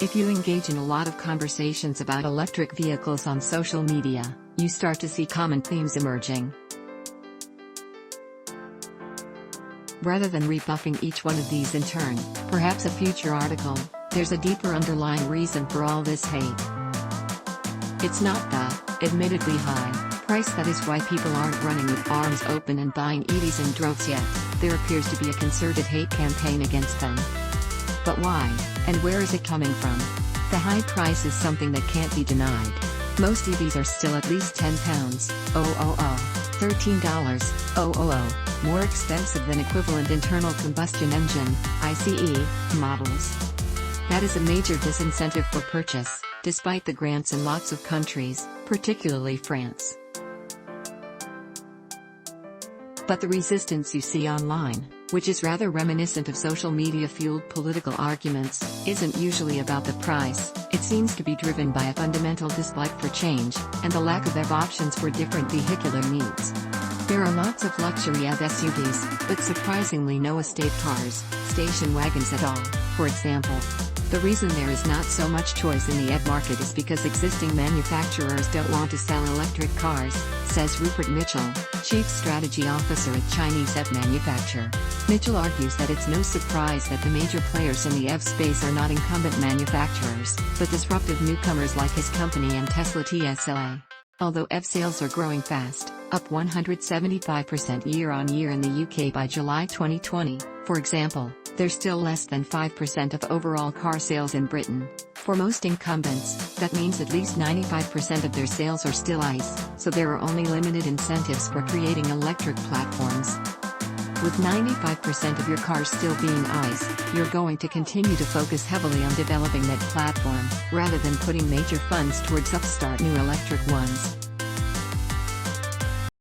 If you engage in a lot of conversations about electric vehicles on social media, you start to see common themes emerging. Rather than rebuffing each one of these in turn, perhaps a future article, there's a deeper underlying reason for all this hate. It's not the, admittedly high, price that is why people aren't running with arms open and buying EVs in droves yet. There appears to be a concerted hate campaign against them. But why, and where is it coming from? The high price is something that can't be denied. Most EVs are still at least £10, $13, more expensive than equivalent internal combustion engine, ICE, models. That is a major disincentive for purchase, despite the grants in lots of countries, particularly France. But the resistance you see online, which is rather reminiscent of social media-fueled political arguments, isn't usually about the price. It seems to be driven by a fundamental dislike for change, and the lack of EV options for different vehicular needs. There are lots of luxury EV SUVs, but surprisingly no estate cars, station wagons at all, for example. The reason there is not so much choice in the EV market is because existing manufacturers don't want to sell electric cars, says Rupert Mitchell, Chief Strategy Officer at Chinese EV manufacturer. Mitchell argues that it's no surprise that the major players in the EV space are not incumbent manufacturers, but disruptive newcomers like his company and Tesla TSLA. Although EV sales are growing fast, up 175% year-on-year in the UK by July 2020, for example, they're still less than 5% of overall car sales in Britain. For most incumbents, that means at least 95% of their sales are still ICE, so there are only limited incentives for creating electric platforms. With 95% of your cars still being ICE, you're going to continue to focus heavily on developing that platform, rather than putting major funds towards upstart new electric ones.